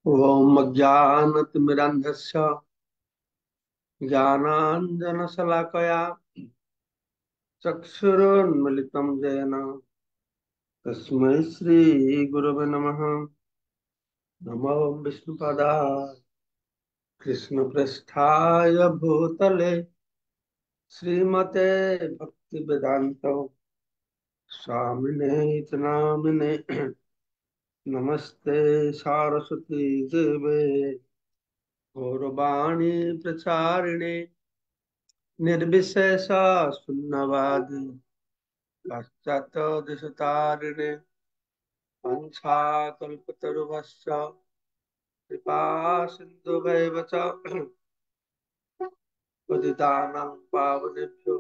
ॐ अज्ञानतिमिरन्धस्य ज्ञानाञ्जनशलाकया चक्षुरुन्मिलितं येन तस्मै श्रीगुरवे नमः। नमो विष्णुपदाय कृष्णपृष्ठाय भूतले श्रीमते भक्तिवेदान्त स्वामिने च नामिने नमस्ते सारस्वती देवे गौरवाणी प्रचारिणे निर्विशेष शून्यवादी पाश्चात्यदेशतारिणे वंशाकल्पतरुभ्यश्च कृपा सिन्धुभैव च पतितानां पावनेभ्यो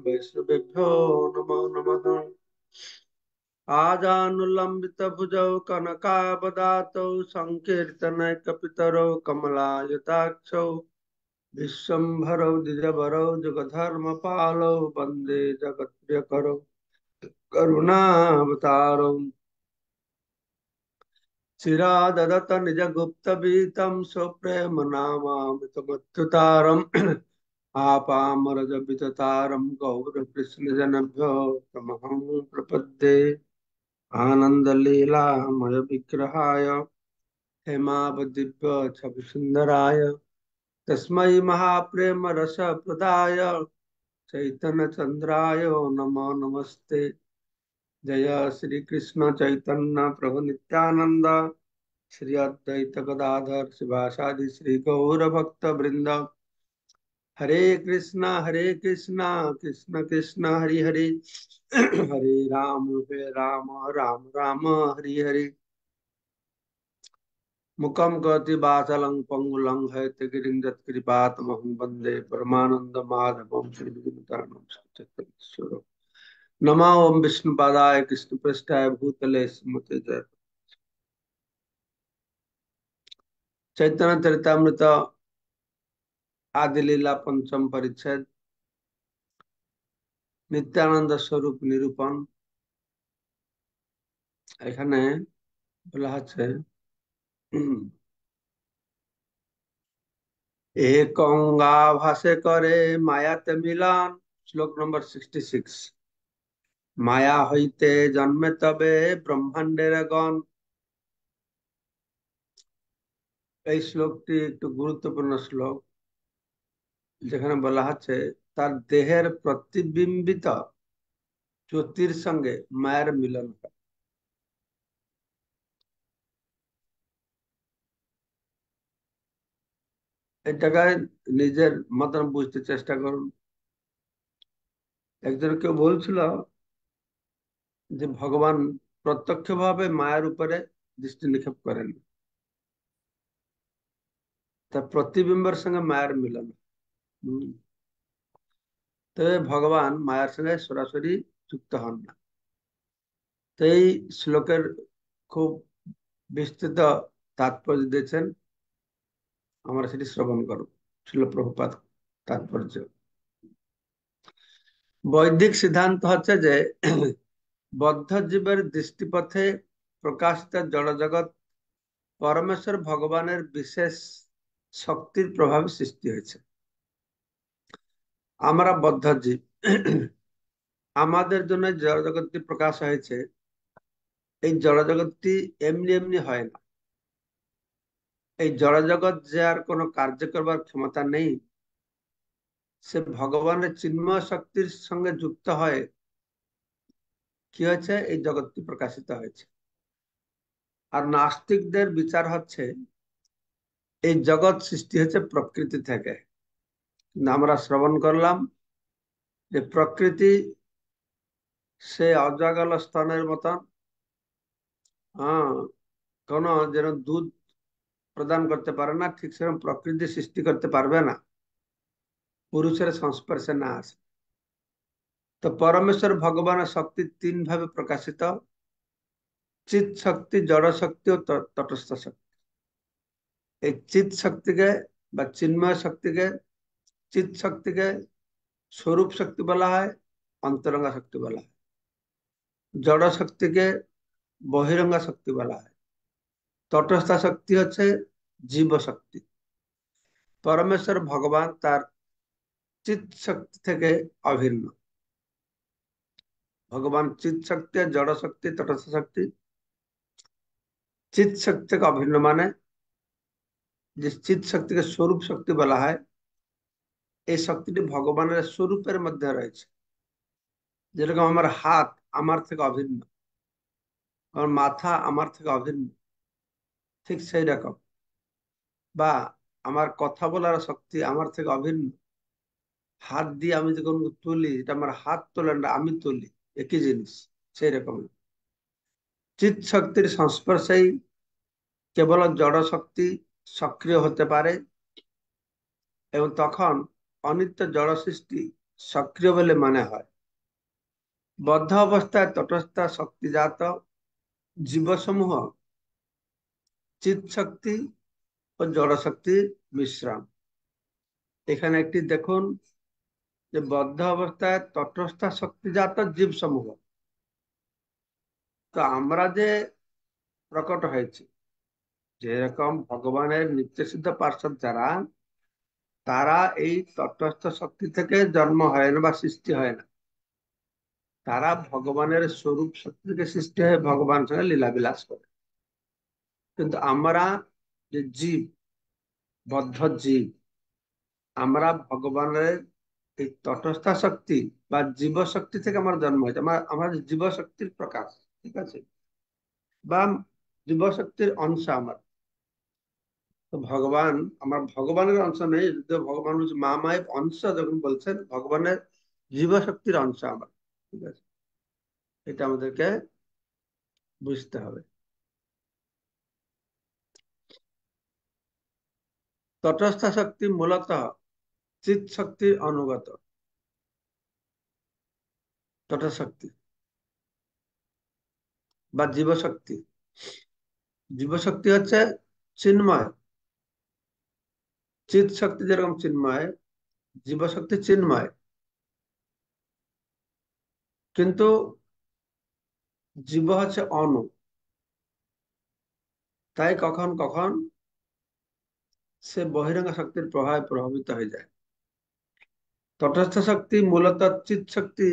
वैष्णवेभ्यो नमो नमः। आजानुलम्बितभुजौ कनकावदातौ सङ्कीर्तनैकपितरौ कमलायताक्षौ विश्वम्भरौ द्विजवरौ जुगधर्मपालौ वन्दे जगत्प्रियकरौ करुणावतारौ चिराददत निज गुप्त बीतम स्वप्रेम नामामृतमत्युतारम् आपामरज विततारम् गौर कृष्ण जनभ्यो तमहं प्रपद्ये आनंद लीलामय विग्रहाय हेमावदिव्य छवि सुंदराय तस्मै महाप्रेम रस प्रदाय चैतन्य चंद्राय नमो नमस्ते। जय श्री कृष्ण चैतन्य प्रभु नित्यानंद श्री अद्वैत गदाधर शिवासादि श्री गौर भक्त वृंद। हरे कृष्णा कृष्ण कृष्ण हरि हरि हरे राम राम राम हरि हरि। मुखम करोति वाचालं पंगुलं हैतगिरिं यत्कृपातमहं वन्दे परमानंद माधवं श्रीगुरुतानं सच्चिदानंद। नमो ओम विष्णुपादाय कृष्णपृष्ठाय भूतले श्रीमते जय चैतन्य चरितामृत आदि लीला पंचम परिच्छेद नित्यानंद स्वरूप निरूपण। এখানে বলা হচ্ছে একঙ্গা ভাসে করে মায়াতে মিলন। শ্লোক নম্বর 66। মায়া হইতে জন্মে তবে ব্রহ্মাণ্ডের গণ। এই শ্লোকটি একটু গুরুত্বপূর্ণ শ্লোক, যেখানে বলা হচ্ছে তার দেহের প্রতিবিম্বিত জ্যোতির সঙ্গে মায়ের মিলন হয়। এটাকে নিজের মতন বুঝতে চেষ্টা করুন। একজন কেউ বলছিল যে ভগবান প্রত্যক্ষভাবে মায়ের উপরে দৃষ্টি নিক্ষেপ করেন, তার প্রতিবিম্বের সঙ্গে মায়ের মিলন। হম, তবে ভগবান মায়ের সঙ্গে সরাসরি যুক্ত হন না। তো এই শ্লোকের খুব বিস্তৃত তাৎপর্য দিয়েছেন, আমরা সেটি শ্রবণ করব। শিল প্রভুপাদ তাৎপর্য। বৈদিক সিদ্ধান্ত হচ্ছে যে বদ্ধ জীবের দৃষ্টিপথে প্রকাশিত জড়জগৎ পরমেশ্বর ভগবানের বিশেষ শক্তির প্রভাবে সৃষ্টি হয়েছে। আমরা বদ্ধ জীব, আমাদের জন্য জড়জগৎটি প্রকাশ হয়েছে। এই জড়জগৎটি এমনি এমনি হয় না। এই জড়জগৎ যে আর কোনো কার্য করবার ক্ষমতা নেই, সে ভগবানের চিন্ময় শক্তির সঙ্গে যুক্ত হয় কি হয়েছে, এই জগৎটি প্রকাশিত হয়েছে। আর নাস্তিকদের বিচার হচ্ছে এই জগৎ সৃষ্টি হয়েছে প্রকৃতি থেকে। আমরা শ্রবণ করলাম যে প্রকৃতি সে অজাগল স্তনের মতন, কোন যেন দুধ প্রদান করতে পারে না, ঠিক সেরকম প্রকৃতি সৃষ্টি করতে পারবে না পুরুষের সংস্পর্শে না আসে। তো পরমেশ্বর ভগবানের শক্তি তিন ভাবে প্রকাশিত: চিৎ শক্তি, জড় শক্তি ও তটস্থ শক্তি। এই চিৎ শক্তিকে বা চিন্ময় শক্তিকে, চিৎ শক্তিকে স্বরূপ শক্তি বলা হয়, অন্তরঙ্গা শক্তি বলা হয়। জড় শক্তিকে বহিরঙ্গা শক্তি বলা হয়। তটস্থা শক্তি হচ্ছে জীব শক্তি। পরমেশ্বর ভগবান তার চিৎ শক্তি থেকে অভিন্ন। ভগবান চিৎ শক্তি আর জড় শক্তি, তটস্থ শক্তি। চিৎ শক্তি থেকে অভিন্ন মানে যে চিৎ শক্তিকে স্বরূপ শক্তি বলা হয়, এই শক্তিটি ভগবানের স্বরূপের মধ্যে রয়েছে। যেরকম আমার হাত আমার থেকে অভিন্ন, আমার মাথা আমার থেকে অভিন্ন, ঠিক সেই রকম। বা আমার কথা বলার শক্তি আমার থেকে অভিন্ন। হাত দিয়ে আমি যখন তুলি, এটা আমার হাত তোলে না, আমি তুলি, একই জিনিস। সেই রকম চিৎ শক্তির সংস্পর্শেই কেবল জড় শক্তি সক্রিয় হতে পারে, এবং তখন অনিত্য জড় সৃষ্টি সক্রিয় বলে মনে হয়। বদ্ধ অবস্থায় তটস্থ শক্তিজাত জীবসমূহ চিৎ শক্তি ও জড় শক্তির মিশ্রণ। এখানে একটি দেখুন যে বদ্ধ অবস্থায় তটস্থ শক্তিজাত জীব সমূহ। তো আমরা যে প্রকট হয়েছি, যেরকম ভগবানের নিত্যসিদ্ধ পার্ষদ যারা, তারা এই তটস্থ শক্তি থেকে জন্ম হয় না বা সৃষ্টি হয় না। তারা ভগবানের স্বরূপ শক্তি থেকে সৃষ্টি হয়ে ভগবান সঙ্গে লীলা বিলাস করে। কিন্তু আমরা যে জীব, বদ্ধ জীব, আমরা ভগবানের এই তটস্থ শক্তি বা জীব শক্তি থেকে আমার জন্ম হয়েছে। আমার জীব শক্তির প্রকাশ, ঠিক আছে, বা জীব শক্তির অংশ আমার। তো ভগবান আমার ভগবানের অংশ নেই, যদিও ভগবান হচ্ছে মা মায়ের অংশ। যখন বলছেন ভগবানের জীব শক্তির অংশ আমার, ঠিক আছে, এটা আমাদেরকে বুঝতে হবে। তটস্থ শক্তি মূলত চিৎ শক্তির অনুগত। তটস্থ শক্তি বা জীবশক্তি, জীবশক্তি হচ্ছে চিন্ময়। চিৎ শক্তি যেরকম চিন্ময়, জীবশক্তি চিন্ময়। কিন্তু জীব হচ্ছে অণু, তাই কখন কখন সে বহিরঙ্গ শক্তির প্রভাবে প্রভাবিত হয়ে যায়। তটস্থ শক্তি মূলত চিৎ শক্তি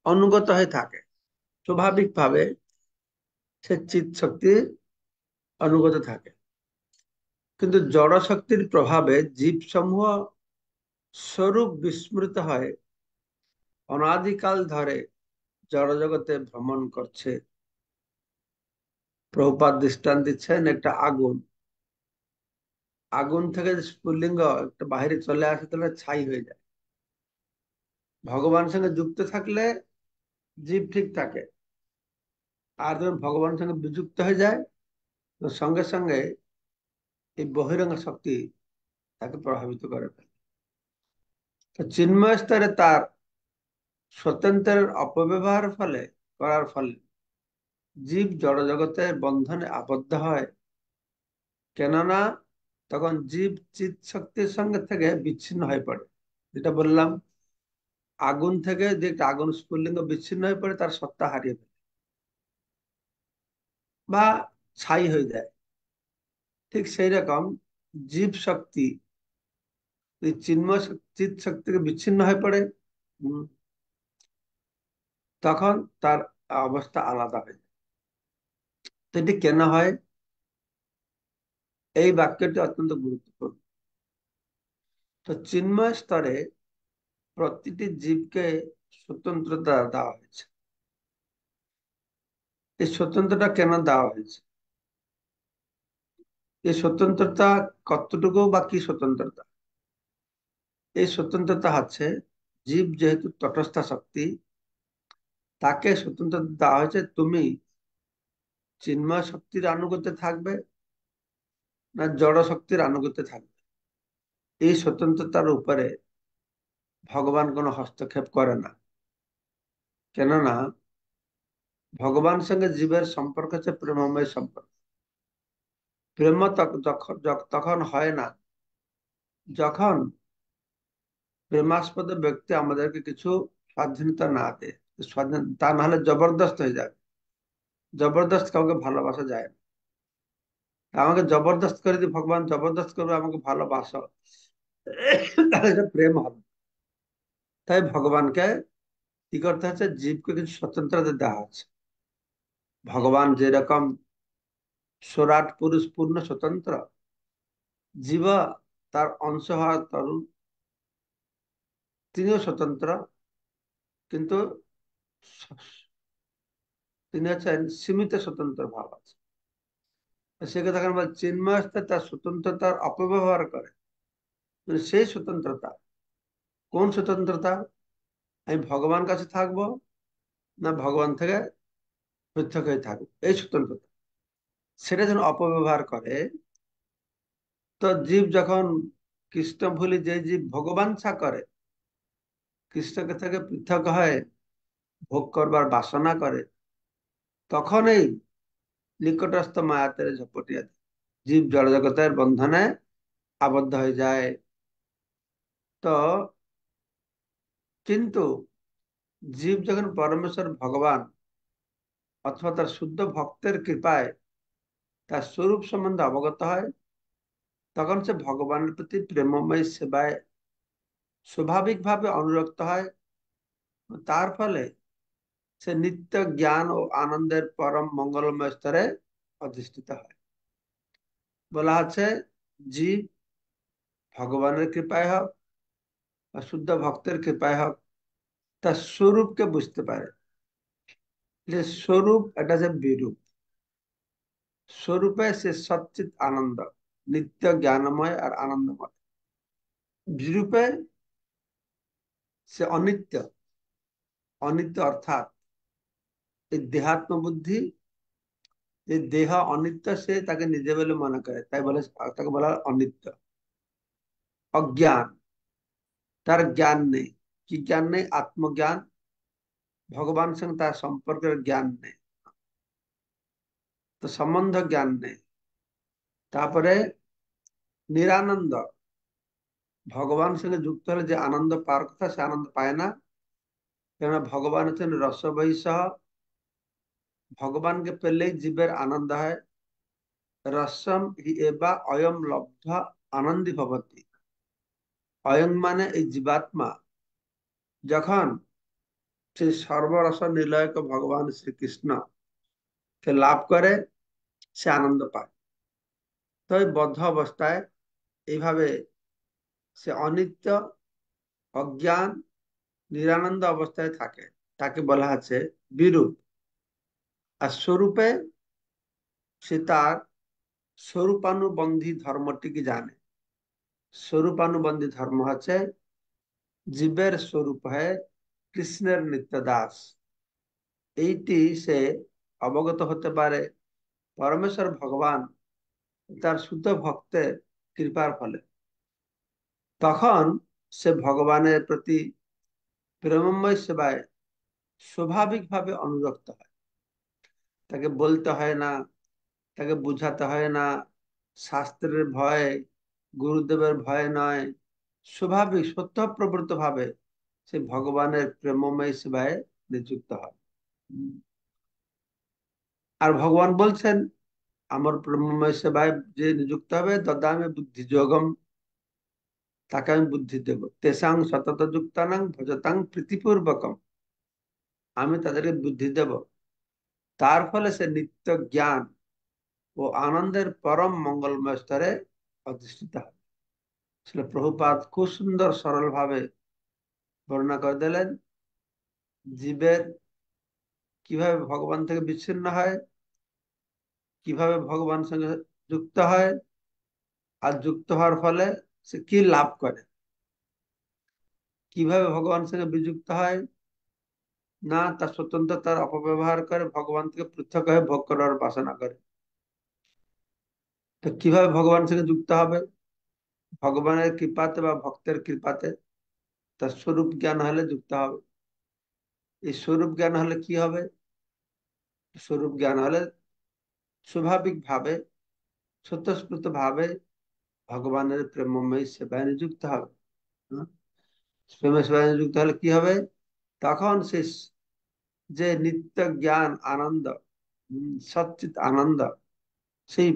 অনুগত হয়ে থাকে। স্বাভাবিকভাবে সে চিৎ শক্তির অনুগত থাকে। কিন্তু জড় শক্তির প্রভাবে জীব সমূহ স্বরূপ বিস্মৃত হয়, অনাদিকাল ধরে জড়জগতে ভ্রমণ করছে। প্রভুপাদ দৃষ্টান্ত দিচ্ছেন একটা আগুন। আগুন থেকে স্ফুলিঙ্গ একটা বাহিরে চলে আসে, তাহলে ছাই হয়ে যায়। ভগবানের সঙ্গে যুক্ত থাকলে জীব ঠিক থাকে, আর যখন ভগবানের সঙ্গে বিযুক্ত হয়ে যায়, তো সঙ্গে সঙ্গে এই বহিরঙ্গ শক্তি তাকে প্রভাবিত করে ফেলে। তো চিন্ময় স্তরে তার স্বতন্ত্রের অপব্যবহার করার ফলে জীব জড়জগতের বন্ধনে আবদ্ধ হয়। কেননা তখন জীব চিৎ শক্তির সঙ্গে থেকে বিচ্ছিন্ন হয়ে পড়ে। যেটা বললাম, আগুন থেকে যে একটা আগুন স্ফুলিঙ্গ বিচ্ছিন্ন হয়ে পড়ে, তার সত্তা হারিয়ে ফেলে বা ছাই হয়ে যায়। ঠিক সেই রকম জীব শক্তি এই চিন্ময় চিৎ শক্তি থেকে বিচ্ছিন্ন হয়ে পড়ে। উম, তখন তার অবস্থা আলাদা হয়ে যায়। তো এটি কেন হয়? এই বাক্যটি অত্যন্ত গুরুত্বপূর্ণ। তো চিন্ময় স্তরে প্রতিটি জীবকে স্বতন্ত্রতা দেওয়া হয়েছে। এই স্বতন্ত্রতা কেন দেওয়া হয়েছে? এই স্বতন্ত্রতা কতটুকু বা কি স্বতন্ত্রতা? এই স্বতন্ত্রতা হচ্ছে, জীব যেহেতু তটস্থ শক্তি, তাকে স্বতন্ত্রতা দেওয়া হয়েছে, তুমি চিন্ময় শক্তির আনুগত্যে থাকবে না জড় শক্তির আনুগত্যে থাকবে। এই স্বতন্ত্রতার উপরে ভগবান কোনো হস্তক্ষেপ করে না। কেননা ভগবান সঙ্গে জীবের সম্পর্ক হচ্ছে প্রেমময় সম্পর্ক। প্রেম তখন হয় না যখন প্রেমাস্পদ ব্যক্তি আমাদেরকে কিছু স্বাধীনতা না দেয়। স্বাধীন তা না হলে জবরদস্ত হয়ে যাবে। জবরদস্ত কাউকে ভালোবাসা যায় না। আমাকে জবরদস্ত করে দিয়ে ভগবান জবরদস্ত করবে আমাকে ভালোবাসো, তাহলে এটা প্রেম হবে। তাই ভগবানকে কি করতে হচ্ছে, জীবকে কিছু স্বতন্ত্রতা দেওয়া হচ্ছে। ভগবান যেরকম সরাট পুরুষ পূর্ণ স্বতন্ত্র, জীব তার অংশ হওয়ার তরুণ তিনিও স্বতন্ত্র, কিন্তু তিনি হচ্ছেন সীমিত স্বতন্ত্র ভাব আছে। সে কথা কেন বলে, চিন্ময় তার স্বতন্ত্রতার অপব্যবহার করে, মানে সেই স্বতন্ত্রতা। কোন স্বতন্ত্রতা? আমি ভগবান কাছে থাকবো, না ভগবান থেকে পৃথক হয়ে থাকবো, এই স্বতন্ত্রতা। সেটা যখন অপব্যবহার করে, তো জীব যখন কৃষ্ণ ভুলি, যে জীব ভগবাঞ্ছা করে, কৃষ্ণকে থেকে পৃথক হয়, ভোগ করবার বাসনা করে, তখনই নিকটস্থ মায়াতের ঝপটিয়া দেয়। জীব জড়জগতের বন্ধনে আবদ্ধ হয়ে যায়। তো কিন্তু জীব যখন পরমেশ্বর ভগবান অথবা তার শুদ্ধ ভক্তের কৃপায় তার স্বরূপ সম্বন্ধে অবগত হয়, তখন সে ভগবানের প্রতি প্রেমময় সেবায় স্বাভাবিকভাবে অনুরক্ত হয়। তার ফলে সে নিত্য জ্ঞান ও আনন্দের পরম মঙ্গলময় স্তরে অধিষ্ঠিত হয়। বলা আছে, জীব ভগবানের কৃপায় হোক বা শুদ্ধ ভক্তের কৃপায় হোক, তার স্বরূপকে বুঝতে পারে। যে স্বরূপ, এটা যে বিরূপ। স্বরূপে সে সচ্চিত আনন্দ, নিত্য জ্ঞানময় আর আনন্দময়। বিরূপে সে অনিত্য। অনিত্য অর্থাৎ এই দেহাত্ম বুদ্ধি, এই দেহ অনিত্য, সে তাকে নিজে বলে মনে করে, তাই বলে তাকে বলা হয় অনিত্য। অজ্ঞান, তার জ্ঞান নেই। কি জ্ঞান নেই? আত্মজ্ঞান, ভগবান সঙ্গে তার সম্পর্কের জ্ঞান নেই, তো সম্বন্ধ জ্ঞান নেই। তারপরে নিরানন্দ, ভগবান সঙ্গে যুক্ত হলে যে আনন্দ পাওয়ার কথা, সে আনন্দ পায় না। কেননা ভগবান হচ্ছেন রসবৈ সহ, ভগবানকে পেলেই জীবের আনন্দ হয়। রসম হি এবা অয়ম লব্ধ আনন্দী ভবতি। অয়ং মানে এই জীবাত্মা, যখন সেই সর্বরস নিলয়ক ভগবান শ্রীকৃষ্ণ কে লাভ করে, সে আনন্দ পায়। তো এই বদ্ধ অবস্থায় এইভাবে সে অনিত্য, অজ্ঞান, নিরানন্দ অবস্থায় থাকে, তাকে বলা আছে বিরূপ। আর স্বরূপে সে তার স্বরূপানুবন্ধী ধর্মটিকে জানে। স্বরূপানুবন্ধী ধর্ম হচ্ছে জীবের স্বরূপ হয় কৃষ্ণের নিত্য দাস। এইটি সে অবগত হতে পারে পরমেশ্বর ভগবান তার শুদ্ধ ভক্তের কৃপার ফলে। তখন সে ভগবানের প্রতি প্রেমময় সেবায় স্বাভাবিকভাবে অনুরক্ত হয়। তাকে বলতে হয় না, তাকে বুঝাতে হয় না, শাস্ত্রের ভয়, গুরুদেবের ভয় নয়, স্বাভাবিক সত্যপ্রবৃত্ত ভাবে সে ভগবানের প্রেমময় সেবায় নিযুক্ত হয়। আর ভগবান বলছেন, আমার প্রেমময় সেবায় যে নিযুক্ত হবে, দদামি বুদ্ধি যোগম, তাকে আমি বুদ্ধি দেব। তেসাং সতত যুক্তানাং ভজতাং প্রীতিপূর্বকম, আমি তাদেরকে বুদ্ধি দেব। তার ফলে সে নিত্য জ্ঞান ও আনন্দের পরম মঙ্গলময় স্তরে অধিষ্ঠিত হয়। আসলে প্রভুপাদ খুব সুন্দর সরল ভাবে বর্ণনা করে দিলেন জীবের কিভাবে ভগবান থেকে বিচ্ছিন্ন হয়, কিভাবে ভগবান সঙ্গে যুক্ত হয়, আর যুক্ত হওয়ার ফলে সে কি লাভ করে। কিভাবে ভগবান সঙ্গে বিযুক্ত হয়, না তার স্বতন্ত্রতার অপব্যবহার করে ভগবান থেকে পৃথক হয়ে ভোগ করার বাসনা করে। তো কিভাবে ভগবান সঙ্গে যুক্ত হবে? ভগবানের কৃপাতে বা ভক্তের কৃপাতে। তার স্বরূপ জ্ঞান হলে যুক্ত হবে। এই স্বরূপ জ্ঞান হলে কি হবে? স্বরূপ জ্ঞান হলে স্বাভাবিক ভাবে, স্বতঃস্ফূর্ত ভাবে ভগবানের প্রেমময় সেবায় নিযুক্ত হবে। হ্যাঁ? প্রেমের সেবায় নিযুক্ত হলে কি হবে? তখন সে যে নিত্য জ্ঞান আনন্দ, সচ্চিত আনন্দ, সেই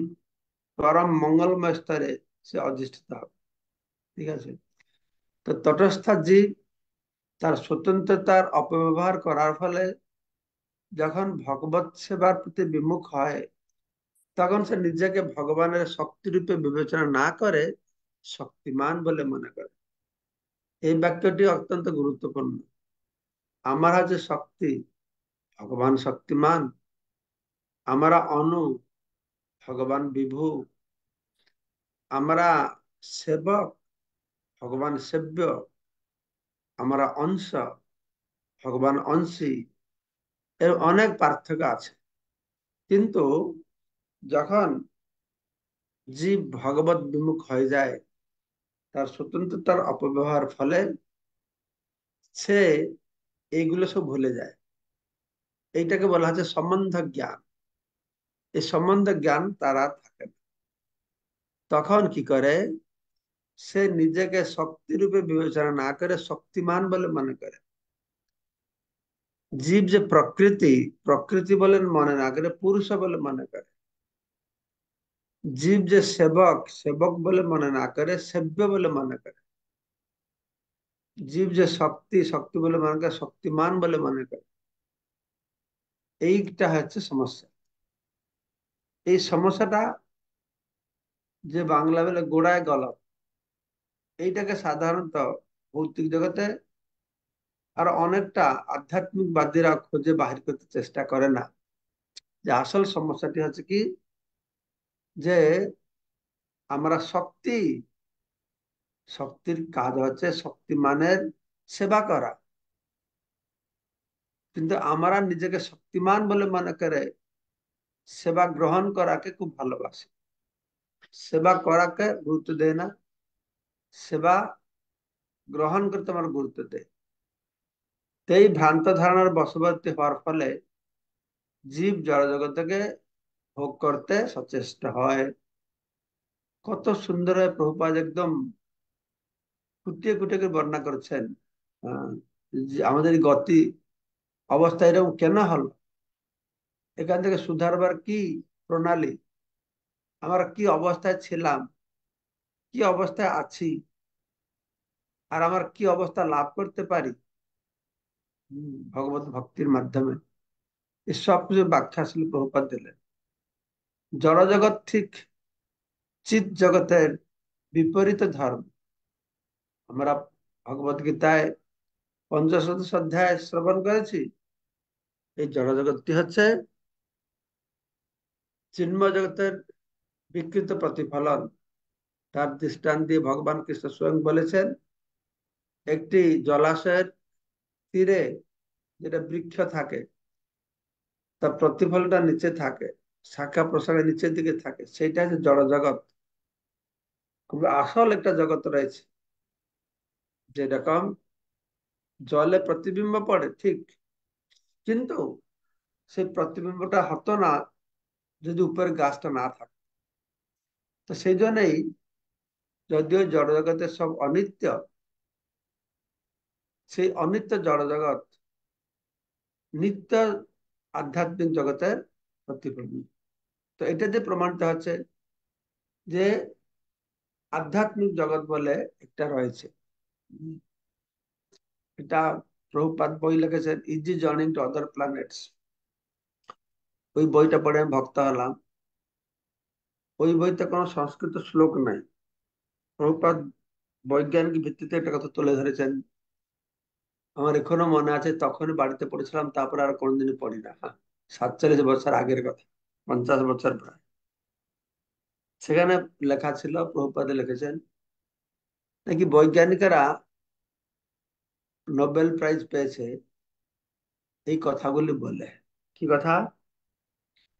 পরম মঙ্গলময় স্তরে সে অধিষ্ঠিত হবে। ঠিক আছে? তো তটস্থ জীব তার স্বতন্ত্রতার অপব্যবহার করার ফলে যখন ভগবত সেবার প্রতি বিমুখ হয়, তখন সে নিজেকে ভগবানের শক্তিরূপে বিবেচনা না করে শক্তিমান বলে মনে করে। এই বাক্যটি অত্যন্ত গুরুত্বপূর্ণ। আমার হচ্ছে শক্তি, ভগবান শক্তিমান। আমরা অনু, ভগবান বিভু। আমরা সেবক, ভগবান সেব্য। আমরা অংশ, ভগবান অংশী। এর অনেক পার্থক্য আছে। কিন্তু যখন জীব ভগবত বিমুখ হয়ে যায়, তার স্বতন্ত্রতার অপব্যবহার ফলে সে এইগুলো সব ভুলে যায়। এইটাকে বলা হচ্ছে সম্বন্ধ জ্ঞান। এই সম্বন্ধ জ্ঞান তার আর থাকে না। তখন কি করে, সে নিজেকে শক্তিরূপে বিবেচনা না করে শক্তিমান বলে মনে করে। জীব যে প্রকৃতি, প্রকৃতি বলে মনে না করে পুরুষ বলে মনে করে। জীব যে সেবক, সেবক বলে মনে না করে সেব্য বলে মনে করে। জীব যে শক্তি, শক্তি বলে মনে করে শক্তিমান বলে মনে করে। এইটা হচ্ছে সমস্যা। এই সমস্যাটা যে বাংলা বলে গোড়ায় গলদ, এইটাকে সাধারণত ভৌতিক জগতে আর অনেকটা আধ্যাত্মিকবাদীরা খুঁজে বাহির করতে চেষ্টা করে না। যে আসল সমস্যাটি হচ্ছে কি, যে আমরা শক্তি, শক্তির কাজ হচ্ছে শক্তিমানের সেবা করা। কিন্তু আমরা নিজেকে শক্তিমান বলে মনে করে সেবা গ্রহণ করাকে খুব ভালোবাসি, সেবা করাকে গুরুত্ব দেয় না, সেবা গ্রহণ করতে আমার গুরুত্ব দেয়। তো এই ভ্রান্ত ধারণার বশবর্তী হওয়ার ফলে জীব জড় জগৎকে ভোগ করতে সচেষ্ট হয়। কত সুন্দর হয় প্রভুপাদ একদম খুঁটিয়ে খুঁটিয়ে করে বর্ণনা করেছেন। আহ, যে আমাদের এই গতি অবস্থা এরকম কেন হলো, এখান থেকে সুধারবার কি প্রণালী, আমরা কি অবস্থায় ছিলাম, কি অবস্থায় আছি, আর আমার কি অবস্থা লাভ করতে পারি ভগবত ভক্তির মাধ্যমে। এই সব কিছু ব্যাখ্যা আসলে প্রভুপাদ দিলেন। জড় জগৎ ঠিক চিৎ জগতের বিপরীত ধর্ম। আমরা ভগবত গীতায় পঞ্চশত অধ্যায় শ্রবণ করেছি। এই জড় জগৎটি হচ্ছে চিন্ময় জগতের বিকৃত প্রতিফলন। তার দৃষ্টান্ত দিয়ে ভগবান কৃষ্ণ স্বয়ং বলেছেন, একটি জলাশয়ের তীরে যেটা বৃক্ষ থাকে, তার প্রতিফলনটা নিচে থাকে, শাখা প্রশাখা নিচের দিকে থাকে, সেইটা হচ্ছে জড় জগৎ। খুব আসল একটা জগৎ রয়েছে, যেরকম জলে প্রতিবিম্ব পড়ে ঠিক, কিন্তু সেই প্রতিবিম্বটা হতো না যদি উপরে গাছটা না থাকে। তো সেই জন্যই যদিও জড় জগতের সব অনিত্য, সেই অনিত্য জড় জগৎ নিত্য আধ্যাত্মিক জগতের প্রতিফলন। তো এটা যে প্রমাণিত হচ্ছে যে আধ্যাত্মিক জগৎ বলে একটা রয়েছে। উম, এটা প্রভুপাদ বই লিখেছেন, easy journeying to other planets. ওই বইটা পড়ে আমি ভক্ত হলাম। ওই বইতে কোনো সংস্কৃত শ্লোক নাই। প্রভুপাদ বৈজ্ঞানিক ভিত্তিতে একটা কথা তুলে ধরেছেন। আমার এখনো মনে আছে, তখনই বাড়িতে পড়েছিলাম, তারপরে আর কোনোদিনই পড়ি না। হ্যাঁ, 47 বছর আগের কথা, 50 বছর প্রায়। সেখানে লেখা ছিল, প্রভুপাদে লিখেছেন নাকি বৈজ্ঞানিকেরা নোবেল প্রাইজ পেয়েছে এই কথাগুলি বলে। কি কথা?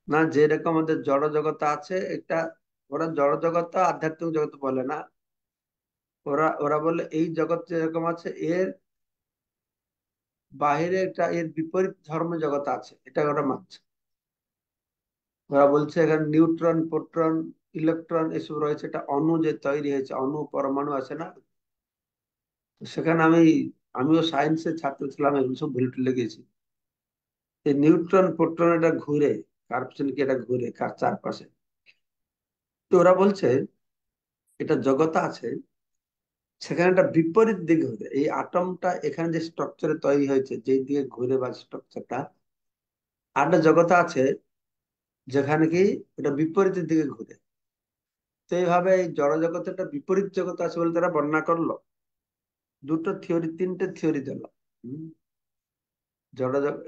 না, যেরকম আমাদের জড় জগৎ আছে একটা, ওরা জড় জগৎ আধ্যাত্মিক জগৎ বলে না। ওরা ওরা বলে এই জগৎ যেরকম আছে, এর বাহিরে একটা এর বিপরীত ধর্ম জগৎ আছে, এটা ওরা মানছে। ওরা বলছে এখানে নিউট্রন, প্রোটন, ইলেকট্রন এসব রয়েছে, এটা অণু যে তৈরি হয়েছে, অণু পরমাণু আছে না। তো সেখানে আমিও সায়েন্সের ছাত্র ছিলাম, এগুলো সব ভুলে টুলে গেছি। এই নিউট্রন প্রোটন এটা ঘুরে, কার পিছনে কি এটা ঘুরে, কার চারপাশে। তো ওরা বলছে এটা জগৎ আছে, সেখানে একটা বিপরীত দিকে ঘুরে। এই আটমটা এখানে যে স্ট্রাকচারে তৈরি হয়েছে, যেই দিকে ঘুরে বা স্ট্রাকচারটা, আর একটা জগৎ আছে যেখানে কি এটা বিপরীতের দিকে ঘুরে। তো এইভাবে এই জড় জগতে একটা বিপরীত জগৎ আছে বলে তারা বর্ণনা করলো। দুটো থিওরি, তিনটে থিওরি দিল। হম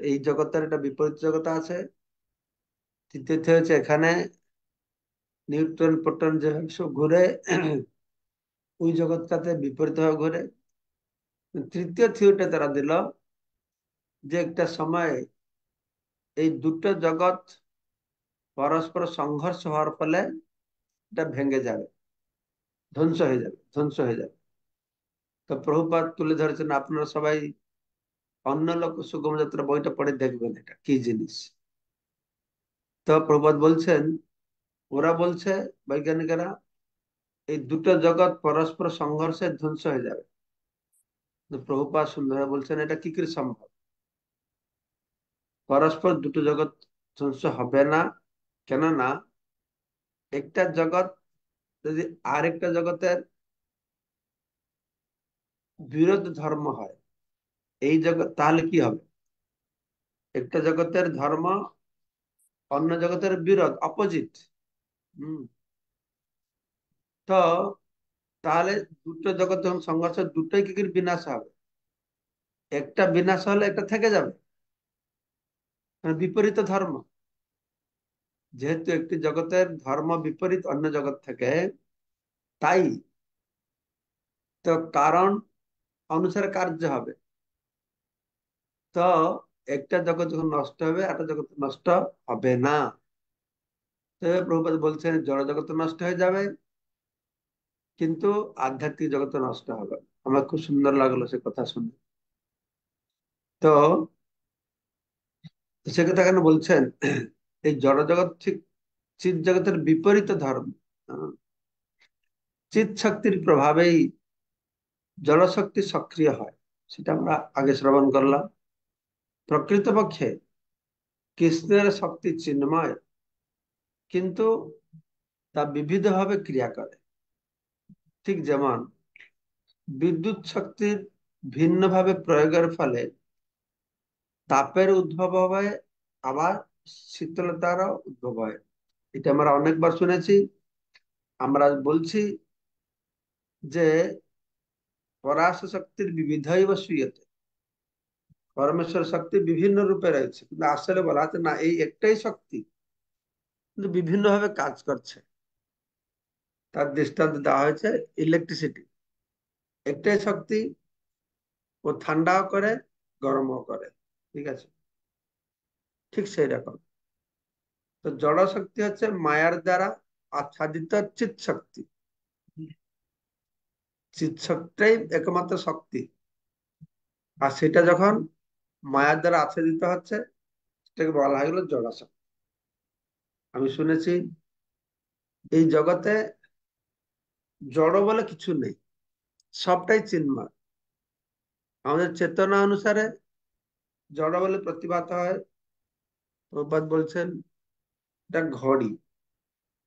এই জগতের একটা বিপরীত জগৎ আছে। তৃতীয় থিওরি হচ্ছে এখানে নিউট্রন প্রোটন যেভাবে সব ঘুরে, ওই জগৎটাতে বিপরীত ভাবে ঘুরে। তৃতীয় থিওরিটা তারা দিল যে একটা সময় এই দুটো জগৎ পরস্পর সংঘর্ষ হওয়ার ফলে এটা ভেঙে যাবে, ধ্বংস হয়ে যাবে, ধ্বংস হয়ে যাবে। তো প্রভুপাদ তুলে ধরেছেন, আপনারা সবাই অন্য লোক সুগম যাত্রা বইটা পড়ে দেখবেন এটা কি জিনিস। তো প্রভুপাদ বলছেন, ওরা বলছে বৈজ্ঞানিকেরা এই দুটো জগৎ পরস্পর সংঘর্ষে ধ্বংস হয়ে যাবে। তো প্রভুপাদ সুন্দর বলছেন এটা কি করে সম্ভব, পরস্পর দুটো জগৎ ধ্বংস হবে না। কেননা একটা জগৎ যদি আরেকটা জগতের বিরোধ ধর্ম হয়, এই জগৎ তাহলে কি হবে? একটা জগতের ধর্ম অন্য জগতের বিরোধ, অপোজিট। হম তো তাহলে দুটো জগৎ যখন সংঘর্ষ, দুটোই কি করে বিনাশ হবে? একটা বিনাশ হলে একটা থেকে যাবে, মানে বিপরীত ধর্ম। যেহেতু একটি জগতের ধর্ম বিপরীত অন্য জগৎ থেকে, তাই তো কারণ অনুসারে কার্য হবে। তো একটা জগৎ যখন নষ্ট হবে, একটা জগৎ নষ্ট হবে না। তো প্রভুপাদ বলছেন জড় জগৎ নষ্ট হয়ে যাবে, কিন্তু আধ্যাত্মিক জগৎ নষ্ট হবে না। আমার খুব সুন্দর লাগলো সে কথা শুনে। তো সে কথা কেন বলছেন, এই জড় জগৎ ঠিক চিৎ জগতের বিপরীত ধর্ম। আহ, চিৎ শক্তির প্রভাবেই জড়শক্তি সক্রিয় হয়, সেটা আমরা আগে শ্রবণ করলাম। প্রকৃতপক্ষে কৃষ্ণের শক্তি চিন্ময়, কিন্তু তা বিবিধভাবে ক্রিয়া করে। ঠিক যেমন বিদ্যুৎ শক্তির ভিন্নভাবে প্রয়োগের ফলে তাপের উদ্ভব হয়, আবার শীতলতারও উদ্ভব হয়। এটা আমরা অনেকবার শুনেছি। আমরা বলছি যে পরাশ শক্তির বিবিধৈব শ্রীয়তে, পরমেশ্বর শক্তি বিভিন্ন রূপে রয়েছে, কিন্তু আসলে বলা হচ্ছে না এই একটাই শক্তি, কিন্তু বিভিন্ন ভাবে কাজ করছে। তার দৃষ্টান্ত দেওয়া হয়েছে ইলেকট্রিসিটি, একটাই শক্তি, ও ঠান্ডাও করে, গরমও করে। ঠিক আছে, ঠিক সেই রকম। তো জড় শক্তি হচ্ছে মায়ার দ্বারা আচ্ছাদিত চিৎ শক্তি। চিৎ শক্তিটাই একমাত্র শক্তি, আর সেটা যখন মায়ার দ্বারা আচ্ছাদিত হচ্ছে, সেটাকে বলা হয় হলো জড় শক্তি। আমি শুনেছি এই জগতে জড় বলে কিছু নেই, সবটাই চিন্ময়। আমাদের চেতনা অনুসারে জড় বলে প্রতিভাত হয়। প্রভুপাদ বলছেন এটা ঘড়ি,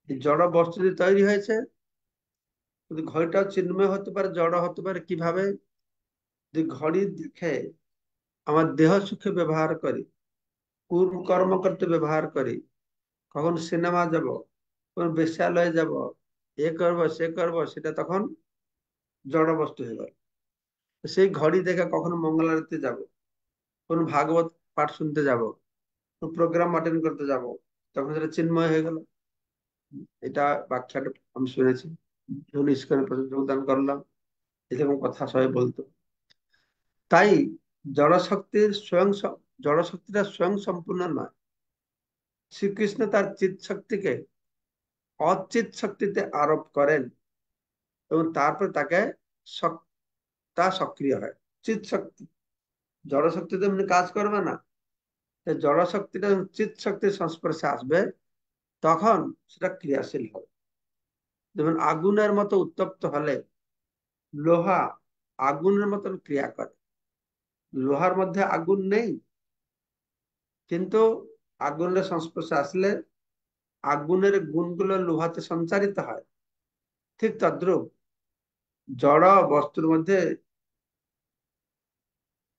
এই জড় বস্তু দিয়ে তৈরি হয়েছে, কিন্তু ঘড়িটাও চিন্ময় হতে পারে, জড় হতে পারে। কিভাবে? যে ঘড়ি দেখে আমার দেহ সুখে ব্যবহার করি, কোন কর্ম করতে ব্যবহার করি, কখন সিনেমা যাব, কোন বেশ্যালয়ে যাব, এ করব সে করব, সেটা তখন জড় বস্তু হয়ে গেল। সেই ঘড়ি দেখে কখনো মঙ্গল আরতিতে যাব, কোন ভাগবত পাঠ শুনতে যাব, কোন প্রোগ্রাম অটেন্ড করতে যাব, তখন সেটা চিন্ময় হয়ে গেল। এটা ব্যাখ্যাটা আমি শুনেছি যখন ইস্কনে প্রথম যোগদান করলাম, এরকম কথা সবাই বলতো। তাই জড়শক্তির জড়শক্তিটা স্বয়ং সম্পূর্ণ নয়। শ্রীকৃষ্ণ তার চিৎ শক্তিকে অচিত শক্তিতে আরোপ করেন, এবং তারপর তাকে তা সক্রিয় হয়। চিৎ শক্তি, জড় শক্তি তো এমনি কাজ করবে না। তাই জড় শক্তিটা যখন চিৎ শক্তির সংস্পর্শে আসবে, তখন সেটা ক্রিয়াশীল হবে। যেমন আগুনের মতো উত্তপ্ত হলে লোহা আগুনের মতন ক্রিয়া করে। লোহার মধ্যে আগুন নেই, কিন্তু আগুনের সংস্পর্শে আসলে আগুনের গুণগুলো লোহাতে সঞ্চারিত হয়, ঠিক তদ্রূপ জড় বস্তুর মধ্যে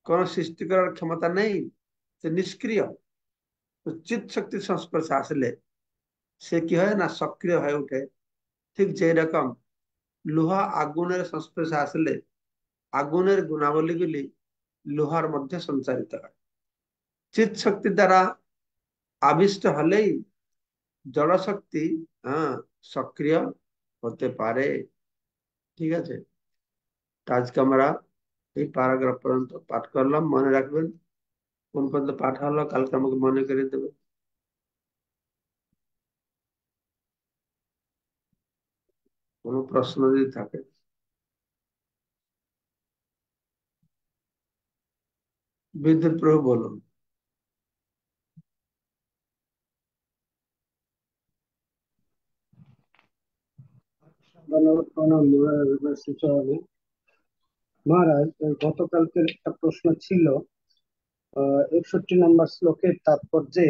কোন সৃষ্টি করার ক্ষমতা নেই, সে নিষ্ক্রিয়। তো চিৎ শক্তির সংস্পর্শে আসলে সে কি হয় না, সক্রিয় হয়ে ওঠে। ঠিক যে রকম লোহা আগুনের সংস্পর্শে আসলে আগুনের গুণাবলীগুলি লোহার মধ্যে সঞ্চারিত হয়। চিৎ শক্তি দ্বারা আবিষ্ট হলেই জড় শক্তি সক্রিয় হতে পারে। ঠিক আছে, তো আজকে আমরা এই প্যারাগ্রাফ পর্যন্ত পাঠ করলাম। মনে রাখবেন কোন পর্যন্ত পাঠ হলো, কালকে আমাকে মনে করে দেবে। কোনো প্রশ্ন যদি থাকে। বিদ্যুৎ প্রভু বলুন। ধন্যবাদ প্রণাম সুচয়নে। মহারাজ, গতকালকের একটা প্রশ্ন ছিল 61 নম্বর শ্লোকের তাৎপর্যে।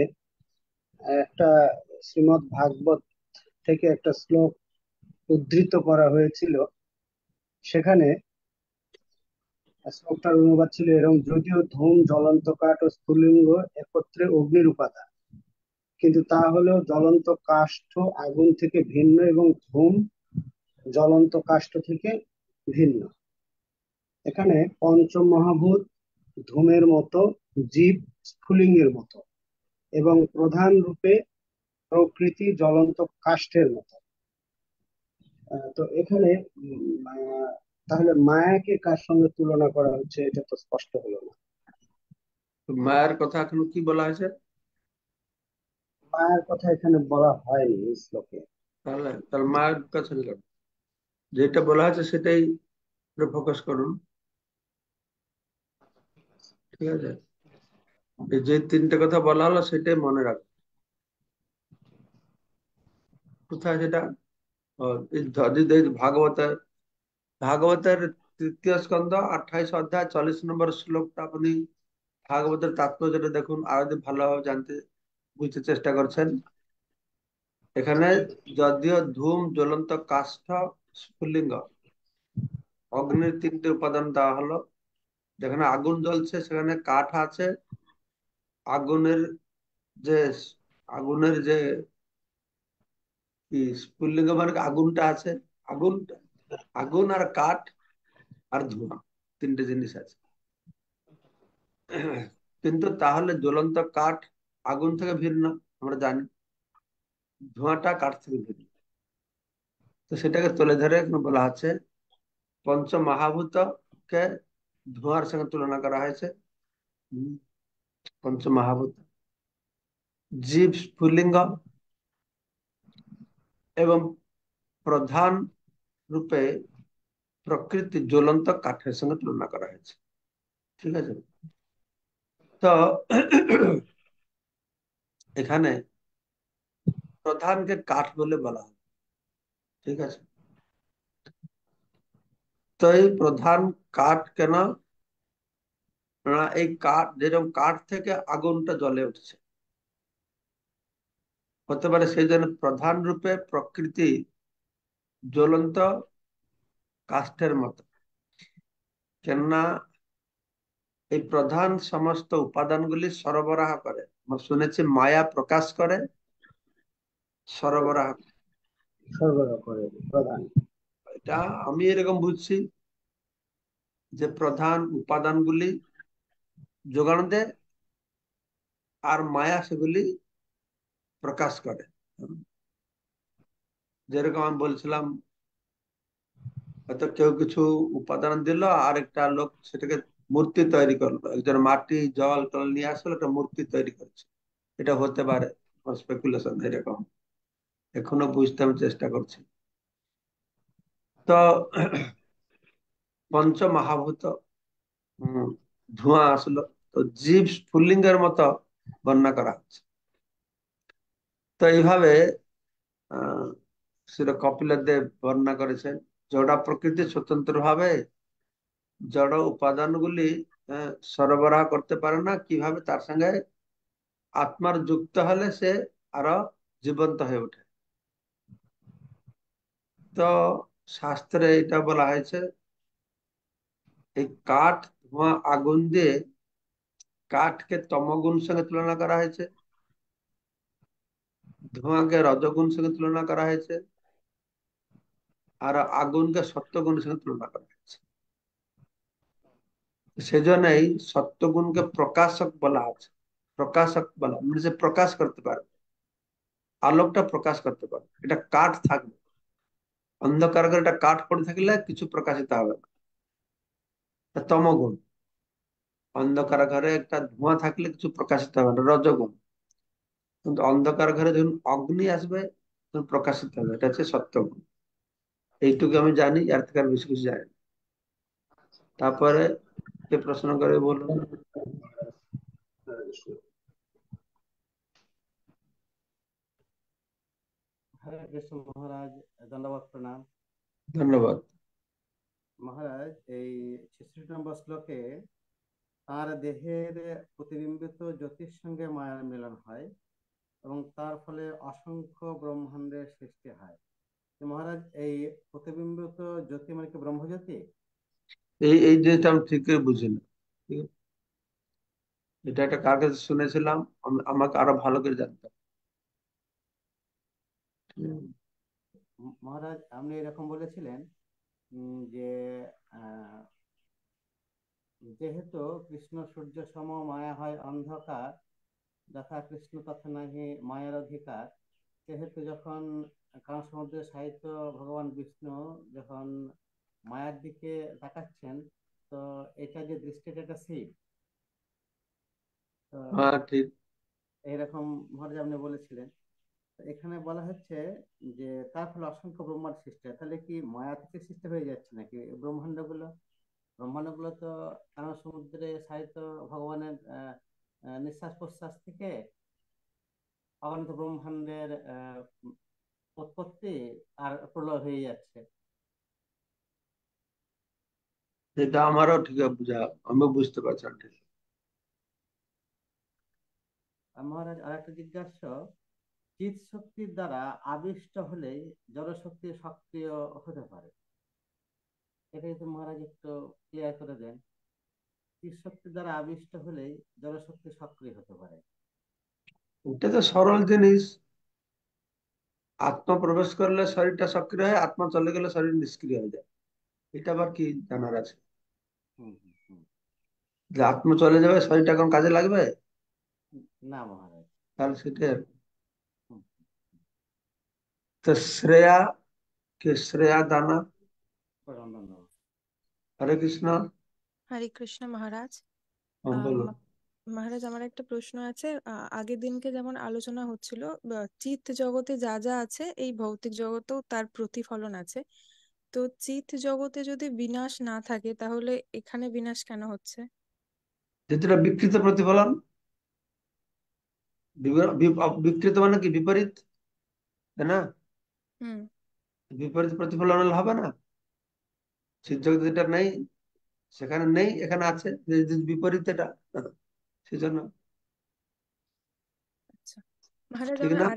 একটা শ্রীমদ্ ভাগবত থেকে একটা শ্লোক উদ্ধৃত করা হয়েছিল। সেখানে শ্লোকটার অনুবাদ ছিল এরকম: যদিও ধূম, জ্বলন্ত কাঠ ও স্ফুলিঙ্গ একত্রে অগ্নির উপাদান, কিন্তু তা হলেও জ্বলন্ত কাষ্ঠ আগুন থেকে ভিন্ন এবং ধূম জ্বলন্ত কাষ্ঠ থেকে ভিন্ন। এখানে পঞ্চমহাভূত ধূমের মতো, জীব স্ফুলিঙ্গের মতো, এবং প্রধান রূপে প্রকৃতি জ্বলন্ত কাষ্ঠের মতো। তো এখানে তাহলে মায়াকে কার সঙ্গে তুলনা করা হচ্ছে, এটা তো স্পষ্ট হলো না। তো মায়ের কথা এখন কি বলা হয়েছে? মায়ের কথা এখানে বলা হয়নি এই শ্লোকে। তাহলে তাহলে মায়ের কাছে নিলাম, যেটা বলা হয়েছে সেটাই ফোকাস করুন। ঠিক আছে, এই যে তিনটে কথা বলা হলো সেটাই মনে রাখুন। কোথায় সেটা? এই ভাগবতের ভাগবতের তৃতীয় স্কন্ধ 28 অধ্যায় 40 নম্বর শ্লোকটা আপনি ভাগবতের তাৎপর্যটা দেখুন, আর যদি ভালোভাবে জানতে বুঝতে চেষ্টা করছেন। এখানে যদিও ধূম, জ্বলন্ত কাষ্ঠ, স্ফুলিঙ্গ, অগ্নির তিনটে উপাদান দেওয়া হলো। যেখানে আগুন জ্বলছে সেখানে কাঠ আছে। আগুনের যে আগুনের যে কি স্ফুলিঙ্গ মানে আগুনটা আছে। আগুনটা, আগুন আর কাঠ আর ধোঁয়া, তিনটে জিনিস আছে। কিন্তু তাহলে জ্বলন্ত কাঠ আগুন থেকে ভিন্ন, আমরা জানি। ধোঁয়াটা কাঠ থেকে ভিন্ন। তো সেটাকে তুলে ধরে এখানে বলা আছে পঞ্চ মহাভূত কে ধোঁয়ার সঙ্গে তুলনা করা হয়েছে। হুম, পঞ্চ মহাভূত, জীব স্ফুলিঙ্গ এবং প্রধান রূপে প্রকৃতি জ্বলন্ত কাঠের সঙ্গে তুলনা করা হয়েছে। ঠিক আছে, তো এখানে প্রধানকে কাঠ বলে বলা হয়। ঠিক আছে, তো এই প্রধান কাঠ কেন? না, এই কাঠ যেরকম কাঠ থেকে আগুনটা জ্বলে উঠছে, হতে পারে সেই জন্য প্রধান রূপে প্রকৃতি জ্বলন্ত কাষ্ঠের মতো। কেননা এই প্রধান সমস্ত উপাদানগুলি সরবরাহ করে। আমরা শুনেছি মায়া প্রকাশ করে, সরবরাহ করে। সরবরাহ করে প্রধান। এটা আমি এরকম বুঝছি যে প্রধান উপাদানগুলি যোগান দেয় আর মায়া সেগুলি প্রকাশ করে। যেরকম আমি বলছিলাম, হয়তো কেউ কিছু উপাদান দিল, আর একটা লোক সেটাকে মূর্তি তৈরি করলো। একজন মাটি জল টল নিয়ে আসলো, একটা মূর্তি তৈরি করছে। এটা হতে পারে, স্পেকুলেশন এরকম। এখনো বুঝতে আমি চেষ্টা করছি। তো পঞ্চ মহাভূত, হম, ধোঁয়া আসলো। তো জীব স্ফুলিঙ্গের মতো বর্ণনা করা হচ্ছে। তো এইভাবে আহ শ্রী কপিলদেব বর্ণনা করেছেন। জড় প্রকৃতি স্বতন্ত্র ভাবে জড় উপাদানগুলি সরবরাহ করতে পারে না। কিভাবে? তার সঙ্গে আত্মার যুক্ত হলে সে আরো জীবন্ত হয়ে ওঠে। তো শাস্ত্রে এটা বলা হয়েছে, এই কাঠ, ধোঁয়া, আগুন দিয়ে কাঠকে তমগুণ সঙ্গে তুলনা করা হয়েছে, ধোঁয়াকে রজগুণ সঙ্গে তুলনা করা হয়েছে, আর আগুনকে সত্যগুণের সঙ্গে তুলনা করা হয়েছে। সেজন্যই সত্যগুণকে প্রকাশক বলা আছে। প্রকাশক বলা মানে সে প্রকাশ করতে পারে, আলোকটা প্রকাশ করতে পারে। এটা কাঠ থাকবে, অন্ধকার ঘরে একটা কাঠ পড়ে থাকলে কিছু প্রকাশিত হবে না, এটা তমগুণ। অন্ধকার ঘরে একটা ধোঁয়া থাকলে কিছু প্রকাশিত হবে না, রজগুণ। কিন্তু অন্ধকার ঘরে যখন অগ্নি আসবে তখন প্রকাশিত হবে, এটা হচ্ছে সত্যগুণ। এইটুকু আমি জানি, এর থেকে আর বেশি কিছু জানি না। তারপরে কে প্রশ্ন করে বলুন। হরে কৃষ্ণ মহারাজ, দণ্ডবত প্রণাম। ধন্যবাদ। মহারাজ, এই 66 নম্বর শ্লোকে তার দেহের প্রতিবিম্বিত জ্যোতির সঙ্গে মায়ার মিলন হয় এবং তার ফলে অসংখ্য ব্রহ্মাণ্ডের সৃষ্টি হয়। তো মহারাজ, এই প্রতিবিম্বিত জ্যোতি মানে কি ব্রহ্মজ্যোতি? এই এই জিনিসটা আমি ঠিক করে বুঝি না। ঠিক আছে? এটা একটা কার কাছে শুনেছিলাম, আমাকে আরো ভালো করে জানতে হবে। হুম। মহারাজ, আপনি এরকম বলেছিলেন যে আহ, যেহেতু কৃষ্ণ সূর্য সম মায়া হয় অন্ধকার, যথা কৃষ্ণ তথা নাহি মায়ার অধিকার। সেহেতু যখন কারণ সমুদ্রের সাহিত্য ভগবান বিষ্ণু যখন মায়ার দিকে তাকাচ্ছেন, তো এটা যে দৃষ্টিটা, এটা শিব। তো হ্যাঁ, ঠিক। এইরকম ভাবে আপনি বলেছিলেন। তো এখানে বলা হচ্ছে যে তার ফলে অসংখ্য ব্রহ্মাণ্ড সৃষ্টি হয়, তাহলে কি মায়া থেকে সৃষ্টি হয়ে যাচ্ছে নাকি এই ব্রহ্মাণ্ডগুলো? ব্রহ্মাণ্ডগুলো তো কারণ সমুদ্রে সাহিত্য ভগবানের নিঃশ্বাস প্রশ্বাস থেকে অগণিত ব্রহ্মাণ্ডের উৎপত্তি আর প্রলয় হয়ে যাচ্ছে। এটা আমারও ঠিক বুঝা, আমি বুঝতে পারছি না ঠিক। আর মহারাজ, আর একটা জিজ্ঞাসা, চিৎ শক্তির দ্বারা আবিষ্ট হলেই জড়শক্তি সক্রিয় হতে পারে। এটা যদি মহারাজ একটু ক্লিয়ার করে দেন। চিৎ শক্তির দ্বারা আবিষ্ট হলেই জড়শক্তি সক্রিয় হতে পারে। এটা তো সরল জিনিস। আত্মা প্রবেশ করলে শরীরটা সক্রিয় হয়, আত্মা চলে গেলে শরীর নিষ্ক্রিয় হয়ে যায়। এটা আবার কি জানার আছে? হুম হুম হুম। যে আত্মা চলে যাবে শরীরটা কোন কাজে লাগবে? না মহারাজ। তাহলে সেটাই আর কি। হুম। তো শ্রেয়া, কে শ্রেয়া দানা। ধন্যবাদ। হরে কৃষ্ণ। হরে কৃষ্ণ মহারাজ। হ্যাঁ, আম, বলুন। মহারাজ, আমার একটা প্রশ্ন আছে। আগের দিনকে যেমন আলোচনা হচ্ছিল, চিৎ জগতে যা যা আছে এই ভৌতিক জগতেও তার প্রতিফলন আছে। তো চিৎ জগতে যদি বিনাশ না থাকে তাহলে এখানে বিনাশ কেন হচ্ছে? যেটা বিকৃত প্রতিফলন। বিকৃত মানে কি? বিপরীত, তাই না? হুম। বিপরীত প্রতিফলন হলে হবে না। চিৎজগৎ যেটা নেই সেখানে নেই, এখানে আছে, যে বিপরীত এটা, সেজন্য। আচ্ছা মহারাজ, ঠিক আমার না?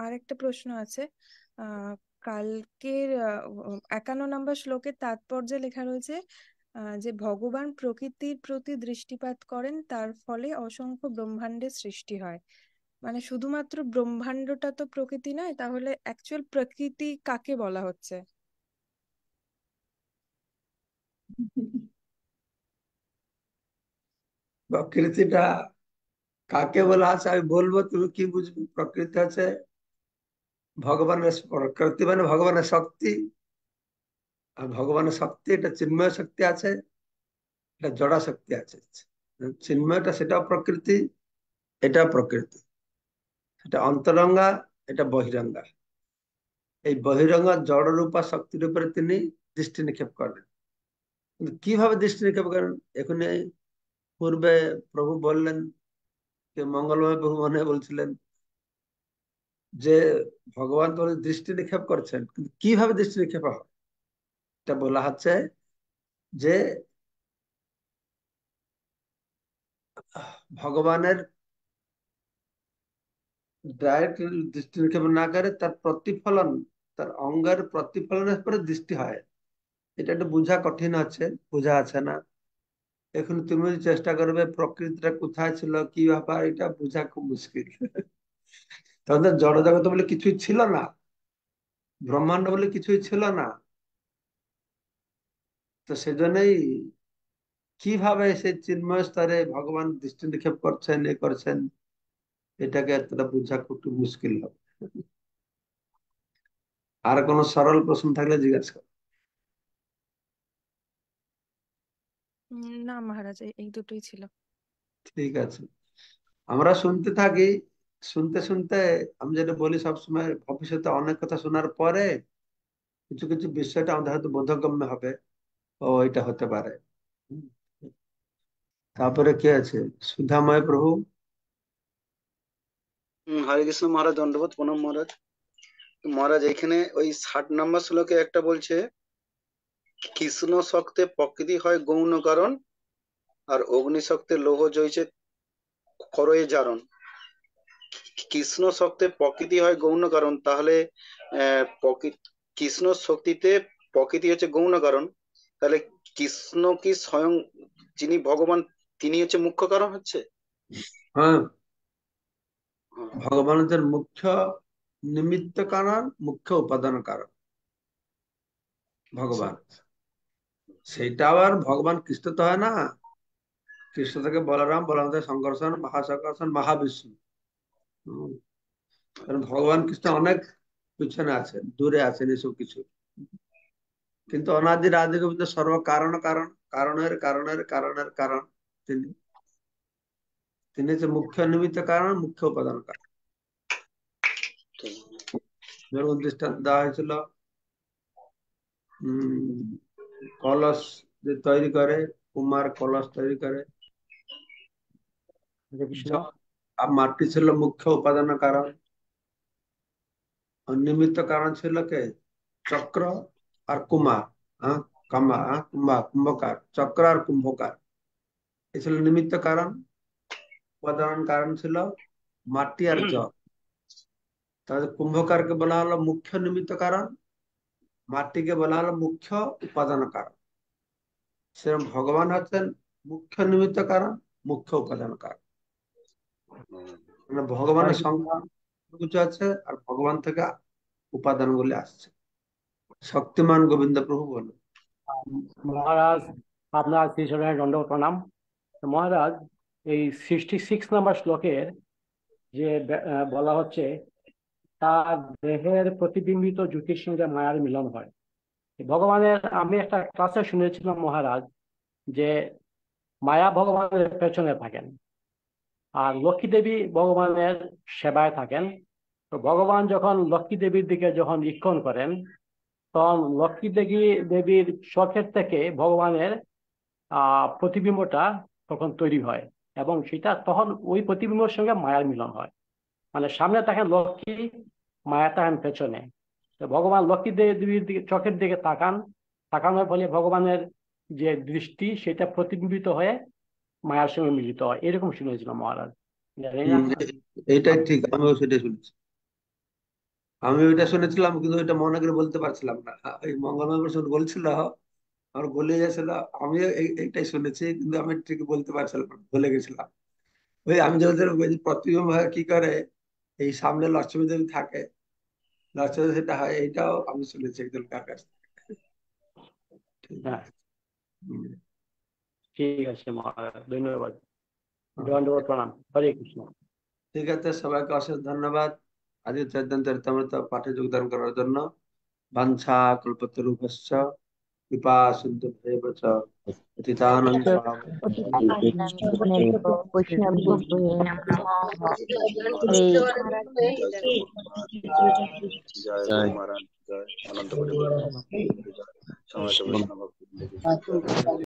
আরেকটা প্রশ্ন আছে। আহ কালকের 51 নম্বর শ্লোকের তাৎপর্যে লেখা রয়েছে যে ভগবান প্রকৃতির প্রতি দৃষ্টিপাত করেন, তার ফলে অসংখ্য ব্রহ্মাণ্ডের সৃষ্টি হয়। মানে শুধুমাত্র ব্রহ্মাণ্ডটা তো প্রকৃতি নয়, তাহলে অ্যাকচুয়াল প্রকৃতি কাকে বলা হচ্ছে? প্রকৃতিটা কাকে বলা আছে আমি বলবো, তুমি কি বুঝবে? প্রকৃতি আছে ভগবানের, প্রকৃতি মানে ভগবানের শক্তি। আর ভগবানের শক্তি, এটা চিন্ময় শক্তি আছে, এটা জড়া শক্তি আছে। চিন্ময়টা সেটাও প্রকৃতি, এটা প্রকৃতি। এটা অন্তরঙ্গা, এটা বহিরঙ্গা। এই বহিরঙ্গা জড় রূপা শক্তির উপরে তিনি দৃষ্টি নিক্ষেপ করেন। কিন্তু কিভাবে দৃষ্টি নিক্ষেপ করেন? এখানে পূর্বে প্রভু বললেন, যে মঙ্গলময় প্রভু মনে হয় বলছিলেন যে ভগবান তো দৃষ্টি নিক্ষেপ করছেন, কিন্তু কিভাবে দৃষ্টি নিক্ষেপ হয় এটা বলা হচ্ছে যে ভগবানের ডাইরেক্ট দৃষ্টি নিক্ষেপ না করে তার প্রতিফলন, তার অঙ্গের প্রতিফলনের পরে দৃষ্টি হয়। এটা একটু বোঝা কঠিন আছে, বোঝা আছে না। এখন তুমি যদি চেষ্টা করবে প্রকৃতিটা কোথায় ছিল, কি ব্যাপার, এটা বোঝা খুব মুশকিল। তাহলে জড়জগৎ বলে কিছুই ছিল না, ব্রহ্মাণ্ড বলে কিছুই ছিল না। তো সেজন্যই কিভাবে সেই চিন্ময় স্তরে ভগবান দৃষ্টি নিক্ষেপ করছেন, এ করছেন, এটাকে এতটা বোঝা খুব মুশকিল হবে। আর কোনো সরল প্রশ্ন থাকলে জিজ্ঞাসা করো। না মহারাজ, এই দুটোই ছিল। ঠিক আছে, আমরা শুনতে থাকি। শুনতে শুনতে আমি যেটা বলি সবসময়, ভবিষ্যতে অনেক কথা শোনার পরে কিছু কিছু বিষয়টা আমাদের হয়তো বোধগম্য হবে, ও এটা হতে পারে। হুম। তারপরে কে আছে? সুধাময় প্রভু। হরে কৃষ্ণ মহারাজ, দণ্ডবোধ প্রণাম মহারাজ। তো মহারাজ এখানে ওই 60 নম্বর শ্লোকে একটা বলছে, কৃষ্ণ শক্তে প্রকৃতি হয় গৌণ কারণ, আর অগ্নি শক্তে লৌহ জ্বলছে করয়ে জারণ। কৃষ্ণ শক্তে প্রকৃতি হয় গৌণ কারণ, তাহলে কৃষ্ণ শক্তিতে প্রকৃতি হচ্ছে গৌণ কারণ, তাহলে কৃষ্ণ কি স্বয়ং যিনি ভগবান তিনি হচ্ছে মুখ্য কারণ হচ্ছে? হ্যাঁ, হ্যাঁ, ভগবানের মুখ্য নিমিত্ত কারণ, মুখ্য উপাদান কারণ ভগবান। সেটা আবার ভগবান কৃষ্ণ তো হয় না, কৃষ্ণ থেকে বলরাম, বলরাম থেকে সংকর্ষণ, মহাসংকর্ষণ, মহাবিষ্ণু। হম, কারণ ভগবান কৃষ্ণ অনেক পিছনে আছেন, দূরে আছেন এসব কিছু। কিন্তু অনাদি আদি গোবিন্দ সর্ব কারণ কারণ, কারণের কারণের কারণের কারণ তিনি। তিনি হচ্ছে মুখ্য নিমিত্ত কারণ, মুখ্য উপাদান কারণ। ঠিক। যেরকম দৃষ্টান্ত দেওয়া হয়েছিল, কলস যে তৈরি করে, কুমার কলস তৈরি করে, হরে কৃষ্ণ। আর মাটি ছিল মুখ্য উপাদান কারণ, আর নিমিত্ত কারণ ছিল কে? চক্র আর কুমার। হ্যাঁ, কুম্ভকার, চক্র আর কুম্ভকার, এ ছিল নিমিত্ত কারণ। উপাদান কারণ ছিল মাটি আর জল। তাহলে কুম্ভকারকে বলা হলো মুখ্য নিমিত্ত কারণ, মাটিকে বলা হলো মুখ্য উপাদান কারণ। সেরকম ভগবান হচ্ছেন মুখ্য নিমিত্ত কারণ, মুখ্য উপাদান কারণ। মানে হরে ভগবানের কৃষ্ণ। সংখ্যা কিছু আছে, আর ভগবান থেকে উপাদান গুলি আসছে। শক্তিমান গোবিন্দ প্রভু বলুন। মহারাজ, আপনার শ্রীচরণের দণ্ডবোধ প্রণাম। তো মহারাজ, এই 66 নম্বর শ্লোকের যে বলা হচ্ছে, তার দেহের প্রতিবিম্বিত জ্যোতির সঙ্গে মায়ার মিলন হয়। ভগবানের, আমি একটা ক্লাসে শুনেছিলাম মহারাজ, যে মায়া ভগবানের পেছনে থাকেন আর লক্ষ্মী দেবী ভগবানের সেবায় থাকেন। তো ভগবান যখন লক্ষ্মী দেবীর দিকে যখন ঈক্ষণ করেন, তখন লক্ষ্মী দেবীর চোখের থেকে ভগবানের প্রতিবিম্বটা তখন তৈরি হয়, এবং সেটা তখন ওই প্রতিবিম্বের সঙ্গে মায়ার মিলন হয়। মানে সামনে থাকেন লক্ষ্মী, মায়া থাকেন পেছনে। তো ভগবান লক্ষ্মী দেবীর দিকে চোখের দিকে তাকানোর ফলে ভগবানের যে দৃষ্টি সেটা প্রতিবিম্বিত হয়ে মায়ার সঙ্গে মিলিত হয়, এরকম শুনেছিলাম মহারাজ। জানি না। এইটাই ঠিক, আমিও সেটাই শুনেছি। আমি ওইটা শুনেছিলাম, কিন্তু ওইটা মনে করে বলতে পারছিলাম না। ওই মঙ্গলময় প্রসাদ বলছিল, আমার বলে গেছিল। আমিও এইটাই শুনেছি, কিন্তু আমি ঠিক বলতে পারছিলাম না, ভুলে গেছিলাম। ওই আমি যদি প্রতিবিম্ব কি করে, এই সামনে লক্ষ্মী দেবী থাকে, লক্ষ্মী দেবী সেটা হয়, এইটাও আমি শুনেছি একজন কার কাছ থেকে। ঠিক হ্যাঁ, আছে। হুম। ঠিক আছে মহারাজ, ধন্যবাদ। হ্যাঁ। দণ্ডবোধ প্রণাম। হরে কৃষ্ণ। ঠিক আছে, সবাইকে অশেষ ধন্যবাদ আজকে চৈতন্য পাঠে যোগদান করার জন্য। বাঞ্ছা কল্পতরুভ্যশ্চ কৃপা সিন্ধুভ্যেব চ পতিতানাং জয় গুরু মহারাজ, জয় অনন্ত কোটি বৈষ্ণব, জয় সমবেত বৈষ্ণব ভক্তবৃন্দ কি জয়।